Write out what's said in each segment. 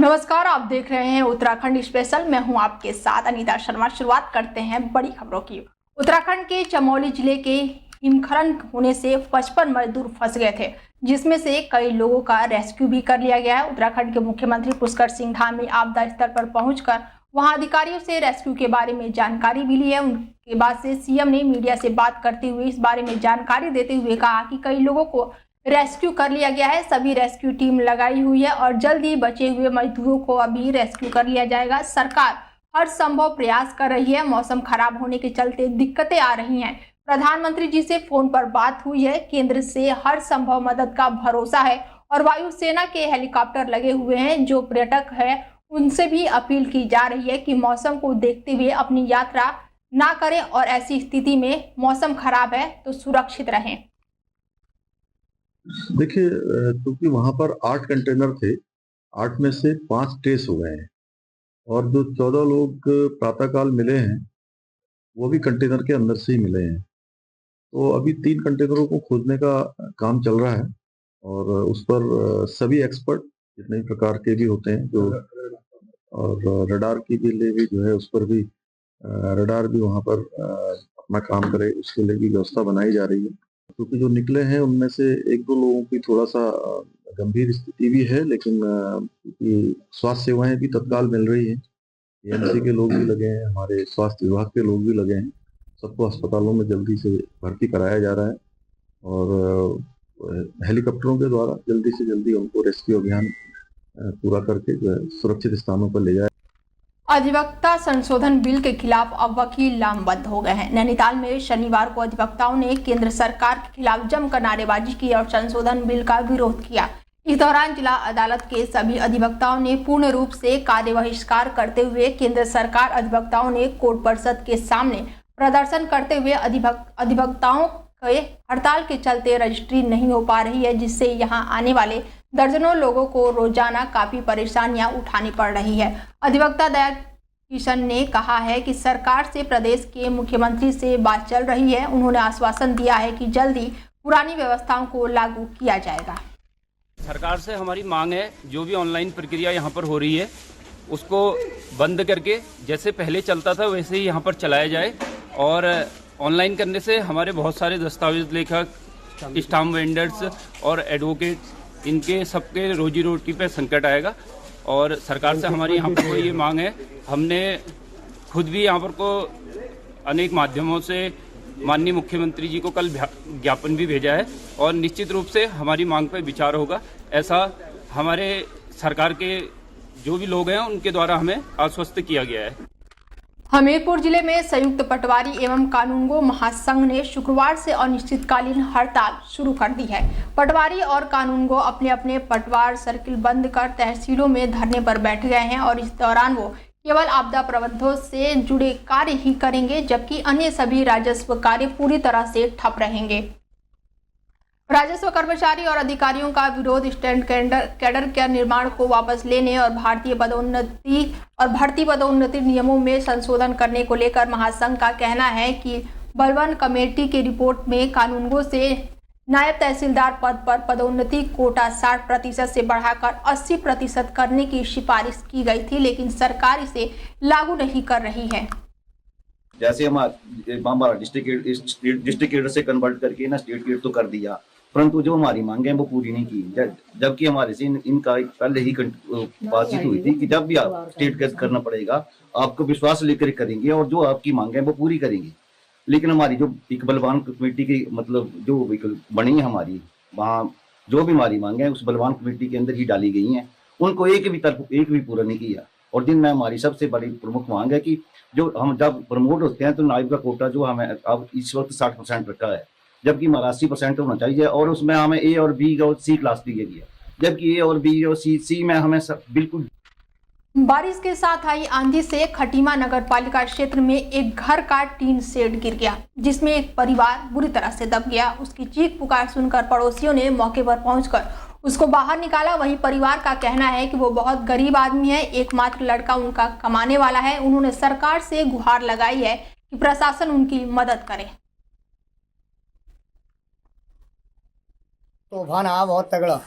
नमस्कार, आप देख रहे हैं उत्तराखंड स्पेशल। मैं हूं आपके साथ अनीता शर्मा। शुरुआत करते हैं बड़ी खबरों की। उत्तराखंड के चमोली जिले के हिमखंड होने से 55 मजदूर फंस गए थे, जिसमें से कई लोगों का रेस्क्यू भी कर लिया गया है। उत्तराखंड के मुख्यमंत्री पुष्कर सिंह धामी आपदा स्थल पर पहुंचकर वहां अधिकारियों से रेस्क्यू के बारे में जानकारी भी ली है। उनके बाद से सीएम ने मीडिया से बात करते हुए इस बारे में जानकारी देते हुए कहा कि कई लोगों को रेस्क्यू कर लिया गया है। सभी रेस्क्यू टीम लगाई हुई है और जल्द ही बचे हुए मजदूरों को अभी रेस्क्यू कर लिया जाएगा। सरकार हर संभव प्रयास कर रही है। मौसम खराब होने के चलते दिक्कतें आ रही हैं। प्रधानमंत्री जी से फोन पर बात हुई है। केंद्र से हर संभव मदद का भरोसा है और वायुसेना के हेलीकॉप्टर लगे हुए हैं। जो पर्यटक है उनसे भी अपील की जा रही है कि मौसम को देखते हुए अपनी यात्रा ना करें और ऐसी स्थिति में मौसम खराब है तो सुरक्षित रहें। देखिए, क्योंकि वहां पर 8 कंटेनर थे, 8 में से 5 ट्रेस हो गए हैं और जो 14 लोग प्रातःकाल मिले हैं वो भी कंटेनर के अंदर से ही मिले हैं। तो अभी 3 कंटेनरों को खोजने का काम चल रहा है और उस पर सभी एक्सपर्ट जितने प्रकार के भी होते हैं जो और रडार की के लिए भी जो है उस पर भी रडार भी वहां पर अपना काम करे, उसके लिए भी व्यवस्था बनाई जा रही है। क्योंकि जो निकले हैं उनमें से 1-2 लोगों की थोड़ा सा गंभीर स्थिति भी है, लेकिन क्योंकि स्वास्थ्य सेवाएं भी तत्काल मिल रही हैं, एएमसी के लोग भी लगे हैं, हमारे स्वास्थ्य विभाग के लोग भी लगे हैं, सबको अस्पतालों में जल्दी से भर्ती कराया जा रहा है और हेलीकॉप्टरों के द्वारा जल्दी से जल्दी उनको रेस्क्यू अभियान पूरा करके जो है सुरक्षित स्थानों पर ले जाए। अधिवक्ता संशोधन बिल के खिलाफ अब वकील लामबंद हो गए हैं। नैनीताल में शनिवार को अधिवक्ताओं ने केंद्र सरकार के खिलाफ जमकर नारेबाजी की और संशोधन बिल का विरोध किया। इस दौरान जिला अदालत के सभी अधिवक्ताओं ने पूर्ण रूप से कार्य बहिष्कार करते हुए केंद्र सरकार अधिवक्ताओं ने कोर्ट परिषद के सामने प्रदर्शन करते हुए अधिवक्ताओं के हड़ताल के चलते रजिस्ट्री नहीं हो पा रही है, जिससे यहाँ आने वाले दर्जनों लोगों को रोजाना काफी परेशानियां उठानी पड़ रही है। अधिवक्ता दया किशन ने कहा है कि सरकार से प्रदेश के मुख्यमंत्री से बात चल रही है। उन्होंने आश्वासन दिया है कि जल्द ही पुरानी व्यवस्थाओं को लागू किया जाएगा। सरकार से हमारी मांग है, जो भी ऑनलाइन प्रक्रिया यहाँ पर हो रही है उसको बंद करके जैसे पहले चलता था वैसे ही यहाँ पर चलाया जाए। और ऑनलाइन करने से हमारे बहुत सारे दस्तावेज लेखक, स्टाम्प वेंडर्स और एडवोकेट, इनके सबके रोजी रोटी पे संकट आएगा। और सरकार से हमारी यहाँ पर ये मांग है, हमने खुद भी यहाँ पर को अनेक माध्यमों से माननीय मुख्यमंत्री जी को कल ज्ञापन भी भेजा है और निश्चित रूप से हमारी मांग पर विचार होगा, ऐसा हमारे सरकार के जो भी लोग हैं उनके द्वारा हमें आश्वस्त किया गया है। हमीरपुर जिले में संयुक्त पटवारी एवं कानूनगो महासंघ ने शुक्रवार से अनिश्चितकालीन हड़ताल शुरू कर दी है। पटवारी और कानूनगो अपने अपने पटवार सर्किल बंद कर तहसीलों में धरने पर बैठ गए हैं और इस दौरान वो केवल आपदा प्रबंधों से जुड़े कार्य ही करेंगे, जबकि अन्य सभी राजस्व कार्य पूरी तरह से ठप रहेंगे। राजस्व कर्मचारी और अधिकारियों का विरोध स्टैंड कैडर के निर्माण को वापस लेने और भर्ती पदोन्नति नियमों में संशोधन करने को लेकर महासंघ का कहना है कि बलवन कमेटी की रिपोर्ट में कानूनगो से नायब तहसीलदार पद पर पदोन्नति कोटा 60% से बढ़ाकर 80% करने की सिफारिश की गई थी, लेकिन सरकार इसे लागू नहीं कर रही है। जैसे हमारा डिस्ट्रिक्ट कैडर से कन्वर्ट करके ना स्टेट कैडर तो कर दिया, परंतु जो हमारी मांगे हैं वो पूरी नहीं की। जबकि हमारे से इनका पहले ही बातचीत हुई थी कि जब भी आप स्टेट कैडर करना पड़ेगा आपको विश्वास लेकर करेंगे और जो आपकी मांगे हैं वो पूरी करेंगे। लेकिन हमारी जो एक बलवान कमेटी की मतलब जो बनी है हमारी, वहाँ जो भी हमारी मांगे हैं उस बलवान कमेटी के अंदर ही डाली गई हैं, उनको एक भी पूरा नहीं किया। और जिनमें हमारी सबसे बड़ी प्रमुख मांग है कि जो हम जब प्रमोट होते हैं तो नायब का कोटा जो हमें अब इस वक्त 60% रखा है, जबकि हमारा 80% होना चाहिए और उसमें हमें ए और बी और सी क्लास दी गई है, जबकि ए और बी और सी में हमें बिल्कुल। बारिश के साथ आई आंधी से खटीमा नगर पालिका क्षेत्र में एक घर का टीन शेड गिर गया, जिसमें एक परिवार बुरी तरह से दब गया। उसकी चीख पुकार सुनकर पड़ोसियों ने मौके पर पहुंचकर उसको बाहर निकाला। वहीं परिवार का कहना है कि वो बहुत गरीब आदमी है, एकमात्र लड़का उनका कमाने वाला है। उन्होंने सरकार से गुहार लगाई है कि प्रशासन उनकी मदद करे। तूफान आया बहुत तगड़ा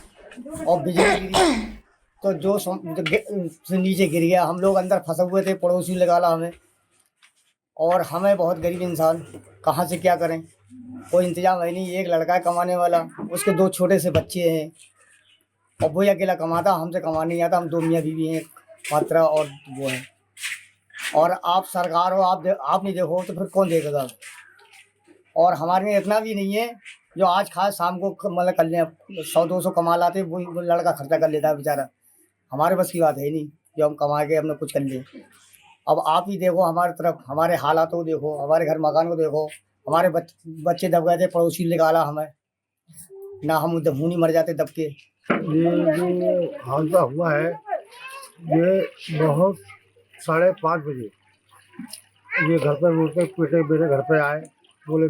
और बिजली गिरी तो जो से नीचे गिर गया। हम लोग अंदर फंसे हुए थे, पड़ोसी निकाला हमें, और हमें बहुत गरीब इंसान कहाँ से क्या करें, कोई इंतजाम है नहीं। एक लड़का है कमाने वाला, उसके 2 छोटे से बच्चे हैं और वो अकेला कमाता, हमसे कमा नहीं आता। हम 2 मियाँ बीवी हैं मात्रा, और वो है। और आप सरकार हो, आप नहीं देखो तो फिर कौन देखेगा। और हमारे में इतना भी नहीं है जो आज खा शाम को मतलब कर लें। 100-200 कमा लाते, वो लड़का खर्चा कर लेता है बेचारा। हमारे बस की बात है नहीं जो हम कमा के अपने कुछ कर लें। अब आप ही देखो हमारी तरफ, हमारे हालात को देखो, हमारे घर मकान को देखो। हमारे बच्चे दब गए थे, पड़ोसी निकाला हमें, ना हम दबूनी मर जाते दब के। ये जो हादसा हुआ है, ये बहुत 5:30 बजे ये घर पर रोड पे पीटे, मेरे घर पे आए, बोले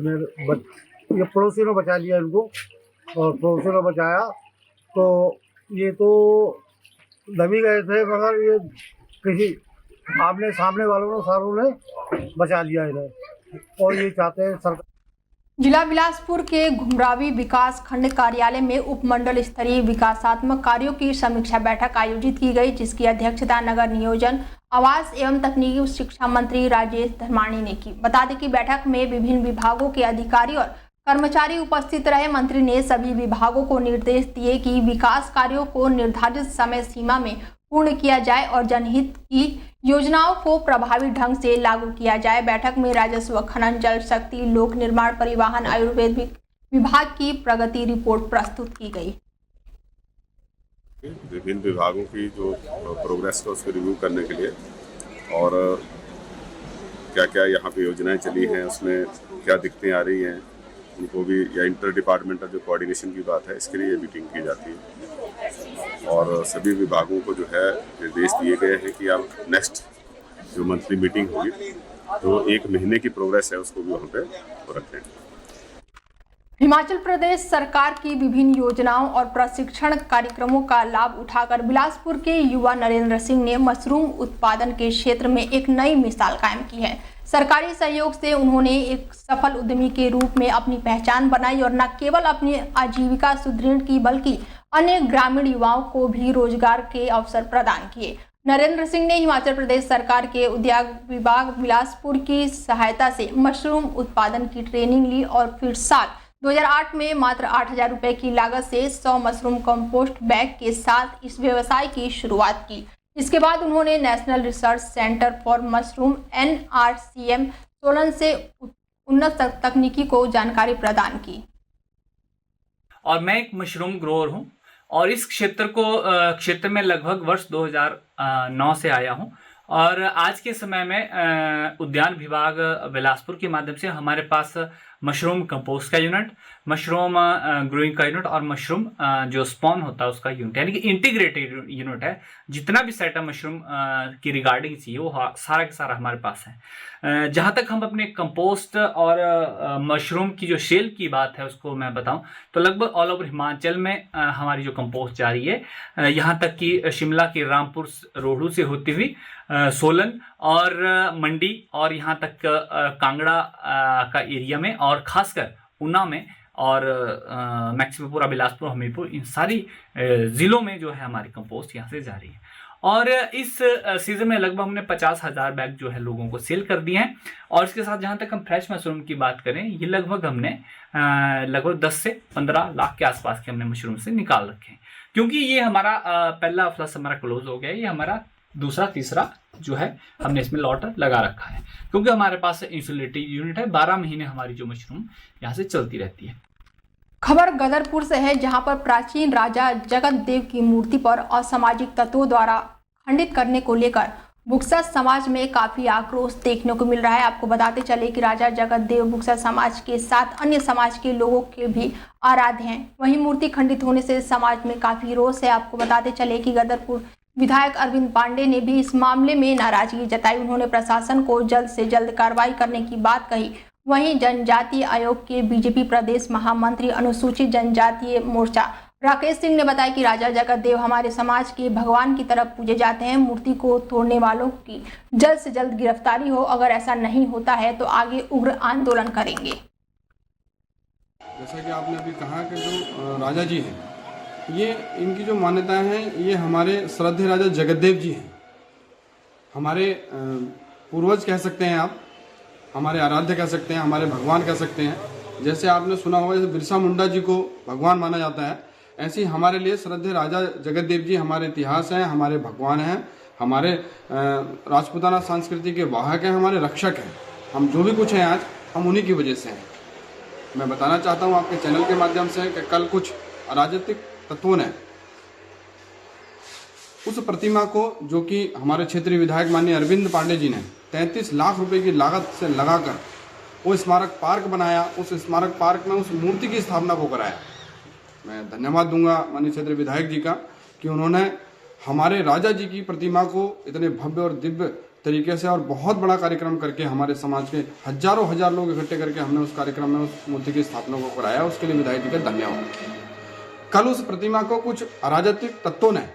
ये पड़ोसी ने बचा लिया इनको, और पड़ोसी ने बचाया तो ये तो दबी गए थे, मगर ये किसी आमने सामने वालों ने सारों ने बचा लिया इन्हें। और ये चाहते हैं सरकार। जिला बिलासपुर के घुमरावी विकास खंड कार्यालय में उपमंडल स्तरीय विकासात्मक कार्यों की समीक्षा बैठक आयोजित की गई, जिसकी अध्यक्षता नगर नियोजन, आवास एवं तकनीकी शिक्षा मंत्री राजेश धर्माणी ने की। बता दें कि बैठक में विभिन्न विभागों के अधिकारी और कर्मचारी उपस्थित रहे। मंत्री ने सभी विभागों को निर्देश दिए कि विकास कार्यों को निर्धारित समय सीमा में पूर्ण किया जाए और जनहित की योजनाओं को प्रभावी ढंग से लागू किया जाए। बैठक में राजस्व, खनन, जल शक्ति, लोक निर्माण, परिवहन, आयुर्वेद विभाग की प्रगति रिपोर्ट प्रस्तुत की गई। विभिन्न विभागों की जो प्रोग्रेस है उसको रिव्यू करने के लिए, और क्या क्या यहाँ पे योजनाएं चली हैं, उसमें क्या दिक्कतें आ रही हैं, उनको भी, या इंटर डिपार्टमेंटल जो कोऑर्डिनेशन की बात है, इसके लिए ये मीटिंग की जाती है। और सभी विभागों को जो है निर्देश दिए गए हैं कि आप नेक्स्ट जो मंथली मीटिंग होगी तो 1 महीने की प्रोग्रेस है उसको भी वहाँ पे रखें। हिमाचल प्रदेश सरकार की विभिन्न योजनाओं और प्रशिक्षण कार्यक्रमों का लाभ उठाकर बिलासपुर के युवा नरेंद्र सिंह ने मशरूम उत्पादन के क्षेत्र में एक नई मिसाल कायम की है। सरकारी सहयोग से उन्होंने एक सफल उद्यमी के रूप में अपनी पहचान बनाई और न केवल अपनी आजीविका सुदृढ़ की, बल्कि अन्य ग्रामीण युवाओं को भी रोजगार के अवसर प्रदान किए। नरेंद्र सिंह ने हिमाचल प्रदेश सरकार के उद्योग विभाग बिलासपुर की सहायता से मशरूम उत्पादन की ट्रेनिंग ली और फिर साल 2008 में मात्र 8,000 रुपए की लागत से 100 मशरूम कंपोस्ट बैग के साथ इस व्यवसाय की शुरुआत की। इसके बाद उन्होंने national research centre for mushroom NRCM Solan से उन्नत तकनीकी को जानकारी प्रदान की। और मैं एक मशरूम ग्रोअर हूं और इस क्षेत्र में लगभग वर्ष 2009 से आया हूं। और आज के समय में उद्यान विभाग बिलासपुर के माध्यम से हमारे पास मशरूम कंपोस्ट का यूनिट, मशरूम ग्रोइंग का यूनिट और मशरूम जो स्पॉन होता है उसका यूनिट, यानी कि इंटीग्रेटेड यूनिट है। जितना भी सेटअप मशरूम की रिगार्डिंग चाहिए वो सारा का सारा हमारे पास है। जहाँ तक हम अपने कंपोस्ट और मशरूम की जो सेल की बात है उसको मैं बताऊं तो लगभग ऑल ओवर हिमाचल में हमारी जो कंपोस्ट जा रही है, यहाँ तक कि शिमला के रामपुर रोहडू से होती हुई सोलन और मंडी और यहाँ तक कांगड़ा का एरिया में और खासकर ऊना में और मैक्सिमम पूरा बिलासपुर, हमीरपुर, इन सारी ज़िलों में जो है हमारी कंपोस्ट यहाँ से जा रही है। और इस सीज़न में लगभग हमने 50,000 बैग जो है लोगों को सेल कर दिए हैं। और इसके साथ जहाँ तक हम फ्रेश मशरूम की बात करें, ये लगभग हमने लगभग 10 से 15 लाख के आसपास के हमने मशरूम से निकाल रखे हैं, क्योंकि ये हमारा पहला फ्लस हमारा क्लोज हो गया। ये हमारा दूसरा तीसरा जो है हमने इसमें लॉट लगा रखा है, क्योंकि हमारे पास इंसुलेटेड यूनिट है। 12 महीने हमारी जो मशरूम यहाँ से चलती रहती है। खबर गदरपुर से है, जहां पर प्राचीन राजा जगत देव की मूर्ति पर असामाजिक तत्वों द्वारा खंडित करने को लेकर बुक्सा समाज में काफी आक्रोश देखने को मिल रहा है। आपको बताते चले कि राजा जगत देव बुक्सा समाज के साथ अन्य समाज के लोगों के भी आराध्य हैं। वहीं मूर्ति खंडित होने से समाज में काफी रोष है। आपको बताते चले कि गदरपुर विधायक अरविंद पांडे ने भी इस मामले में नाराजगी जताई। उन्होंने प्रशासन को जल्द से जल्द कार्रवाई करने की बात कही। वहीं जनजातीय आयोग के बीजेपी प्रदेश महामंत्री अनुसूचित जनजातीय मोर्चा राकेश सिंह ने बताया कि राजा जगत देव हमारे समाज के भगवान की तरफ पूजे जाते हैं। मूर्ति को तोड़ने वालों की जल्द से जल्द गिरफ्तारी हो। अगर ऐसा नहीं होता है तो आगे उग्र आंदोलन करेंगे। जैसा कि आपने अभी कहा कि जो राजा जी हैं ये इनकी जो मान्यताएं हैं ये हमारे श्रद्धेय राजा जगतदेव जी हैं, हमारे पूर्वज कह सकते हैं आप, हमारे आराध्य कह सकते हैं, हमारे भगवान कह सकते हैं। जैसे आपने सुना होगा जैसे बिरसा मुंडा जी को भगवान माना जाता है, ऐसे ही हमारे लिए श्रद्धेय राजा जगतदेव जी हमारे इतिहास हैं, हमारे भगवान हैं, हमारे राजपूताना संस्कृति के वाहक हैं, हमारे रक्षक हैं। हम जो भी कुछ हैं आज हम उन्हीं की वजह से हैं। मैं बताना चाहता हूँ आपके चैनल के माध्यम से कि कल कुछ अराजकिक तत्वों ने उस प्रतिमा को, जो कि हमारे क्षेत्रीय विधायक माननीय अरविंद पांडे जी ने 33 लाख रुपए की लागत से लगाकर वो स्मारक पार्क बनाया, उस स्मारक पार्क में उस मूर्ति की स्थापना को कराया। मैं धन्यवाद दूंगा माननीय क्षेत्रीय विधायक जी का कि उन्होंने हमारे राजा जी की प्रतिमा को इतने भव्य और दिव्य तरीके से और बहुत बड़ा कार्यक्रम करके हमारे समाज के हजारों हजार लोग इकट्ठे करके हमने उस कार्यक्रम में उस मूर्ति की स्थापना को कराया। उसके लिए विधायक जी का धन्यवाद। कल उस प्रतिमा को कुछ अराजकिक तत्वों ने,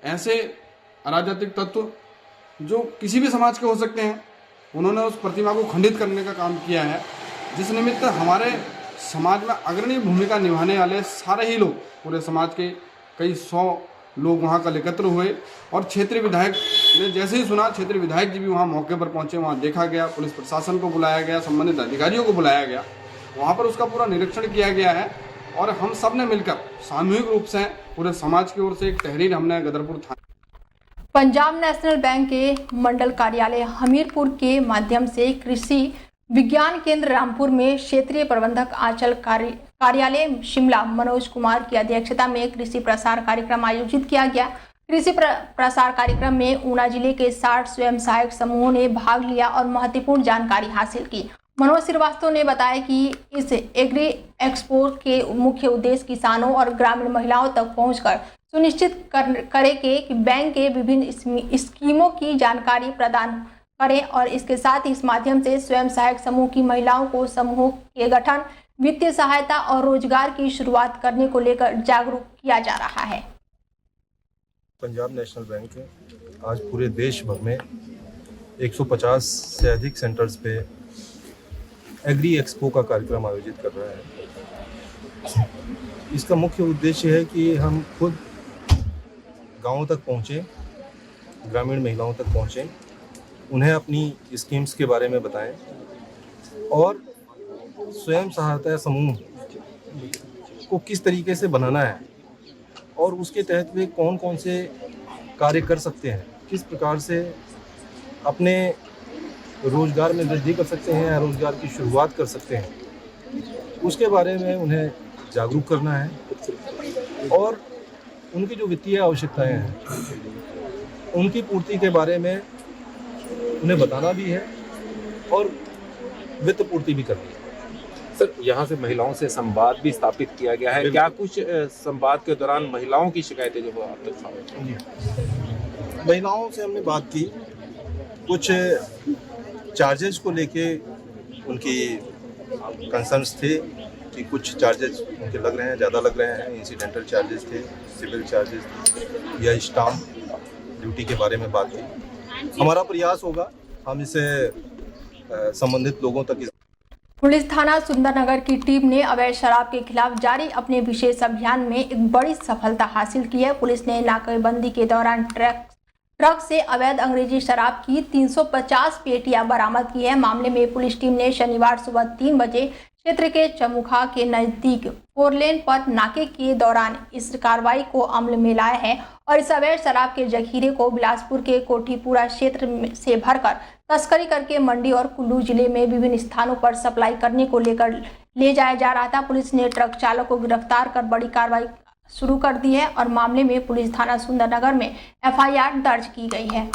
ऐसे अराजकिक तत्व जो किसी भी समाज के हो सकते हैं, उन्होंने उस प्रतिमा को खंडित करने का काम किया है, जिस निमित्त हमारे समाज में अग्रणी भूमिका निभाने वाले सारे ही लोग, पूरे समाज के कई 100 लोग वहाँ कल एकत्र हुए और क्षेत्रीय विधायक ने जैसे ही सुना, क्षेत्रीय विधायक जी भी वहाँ मौके पर पहुँचे, वहाँ देखा गया, पुलिस प्रशासन को बुलाया गया, संबंधित अधिकारियों को बुलाया गया, वहाँ पर उसका पूरा निरीक्षण किया गया है और हम सब ने मिलकर सामूहिक रूप से पूरे समाज की ओर से एक तहरीर हमने गदरपुर थाने पंजाब नेशनल बैंक के मंडल कार्यालय हमीरपुर के माध्यम से कृषि विज्ञान केंद्र रामपुर में क्षेत्रीय प्रबंधक आंचल कार्यालय शिमला मनोज कुमार की अध्यक्षता में कृषि प्रसार कार्यक्रम आयोजित किया गया। कृषि प्रसार कार्यक्रम में ऊना जिले के 60 स्वयं सहायक समूहों ने भाग लिया और महत्वपूर्ण जानकारी हासिल की। मनोज श्रीवास्तव ने बताया कि इस एग्री एक्सपो के मुख्य उद्देश्य किसानों और ग्रामीण महिलाओं तक पहुंचकर सुनिश्चित करे कि बैंक के विभिन्न स्कीमों की जानकारी प्रदान करें और इसके साथ ही इस माध्यम से स्वयं सहायक समूह की महिलाओं को समूह के गठन, वित्तीय सहायता और रोजगार की शुरुआत करने को लेकर जागरूक किया जा रहा है। पंजाब नेशनल बैंक आज पूरे देश भर में 150 से अधिक सेंटर्स पे एग्री एक्सपो का कार्यक्रम आयोजित कर रहा है। इसका मुख्य उद्देश्य है कि हम खुद गांवों तक पहुँचें, ग्रामीण महिलाओं तक पहुँचें, उन्हें अपनी स्कीम्स के बारे में बताएं और स्वयं सहायता समूह को किस तरीके से बनाना है और उसके तहत वे कौन कौन से कार्य कर सकते हैं, किस प्रकार से अपने रोजगार में वृद्धि कर सकते हैं या रोजगार की शुरुआत कर सकते हैं, उसके बारे में उन्हें जागरूक करना है और उनकी जो वित्तीय आवश्यकताएं हैं उनकी पूर्ति के बारे में उन्हें बताना भी है और वित्त पूर्ति भी करनी है। सर, यहाँ से महिलाओं से संवाद भी स्थापित किया गया है, क्या कुछ संवाद के दौरान महिलाओं की शिकायतें जो आप तक सामने? महिलाओं से हमने बात की, कुछ चार्जेस को लेके उनकी कंसर्न्स थे कि कुछ चार्जेस उनके लग रहे हैं, ज़्यादा लग रहे हैं, इंसिडेंटल चार्जेस थे, सिविल चार्जेस या स्टाम्प ड्यूटी के बारे में बात की। हमारा प्रयास होगा हम इसे संबंधित लोगों तक। पुलिस थाना सुंदरनगर की टीम ने अवैध शराब के खिलाफ जारी अपने विशेष अभियान में एक बड़ी सफलता हासिल की है। पुलिस ने नाकेबंदी के दौरान ट्रक से अवैध अंग्रेजी शराब की 350 पेटियां बरामद की है। मामले में पुलिस टीम ने शनिवार सुबह 3 बजे क्षेत्र के चमुखा के नजदीक 4 लेन पर नाके के दौरान इस कार्रवाई को अमल में लाया है और इस अवैध शराब के जखीरे को बिलासपुर के कोठीपुरा क्षेत्र से भरकर तस्करी करके मंडी और कुल्लू जिले में विभिन्न स्थानों पर सप्लाई करने को लेकर ले जाया जा रहा था। पुलिस ने ट्रक चालक को गिरफ्तार कर बड़ी कार्रवाई शुरू कर दी है और मामले में पुलिस थाना सुंदरनगर में FIR दर्ज की गई है।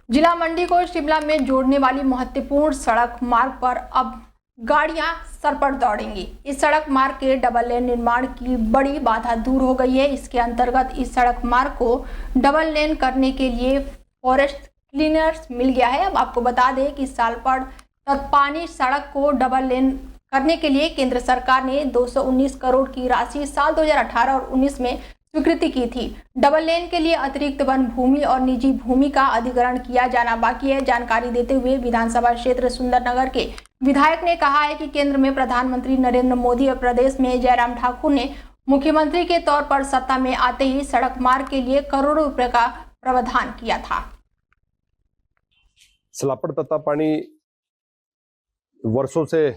जिला मंडी को शिमला में जोड़ने वाली महत्वपूर्ण सड़क मार्ग पर अब गाड़ियां सर पर दौड़ेंगी। इस सड़क मार्ग के डबल लेन निर्माण की बड़ी बाधा दूर हो गई है। इसके अंतर्गत इस सड़क मार्ग को डबल लेन करने के लिए फॉरेस्ट क्लीनर्स मिल गया है। अब आपको बता दें कि सालपड़ तत्पानी सड़क को डबल लेन करने के लिए केंद्र सरकार ने 219 करोड़ की राशि साल 2018 और 19 में स्वीकृति की थी। डबल लेन के लिए अतिरिक्त वन भूमि और निजी भूमि का अधिग्रहण किया जाना बाकी है। जानकारी देते हुए विधानसभा क्षेत्र सुंदरनगर के विधायक ने कहा है कि केंद्र में प्रधानमंत्री नरेंद्र मोदी और प्रदेश में जयराम ठाकुर ने मुख्यमंत्री के तौर पर सत्ता में आते ही सड़क मार्ग के लिए करोड़ों रुपए का प्रावधान किया था। सलापड़ तत्ता पानी वर्षों से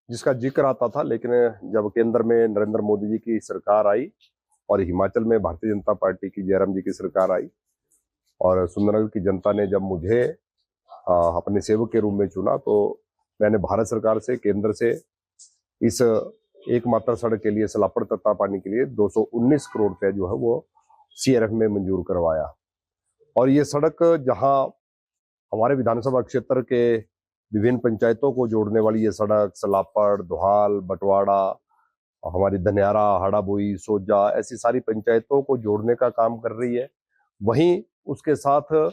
जिसका जिक्र आता था, लेकिन जब केंद्र में नरेंद्र मोदी जी की सरकार आई और हिमाचल में भारतीय जनता पार्टी की जयराम जी की सरकार आई और सुंदरनगर की जनता ने जब मुझे अपने सेवक के रूप में चुना, तो मैंने भारत सरकार से, केंद्र से इस एकमात्र सड़क के लिए, सलापड़ तत्ता पानी के लिए 219 करोड़ रुपए जो है वो CRF में मंजूर करवाया। और ये सड़क जहां हमारे विधानसभा क्षेत्र के विभिन्न पंचायतों को जोड़ने वाली ये सड़क सलापड़, दोहाल, बटवाड़ा, हमारी धनियारा, हाड़ाबोई, सोजा, ऐसी सारी पंचायतों को जोड़ने का काम कर रही है। वहीं उसके साथ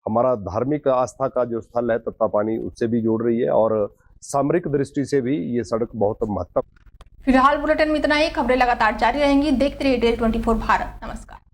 हमारा धार्मिक आस्था का जो स्थल है तत्ता पानी, उससे भी जोड़ रही है और सामरिक दृष्टि से भी ये सड़क बहुत महत्वपूर्ण। फिलहाल बुलेटिन में इतना ही। खबरें लगातार जारी रहेंगी। देखते रहिए DL 24 भारत। नमस्कार।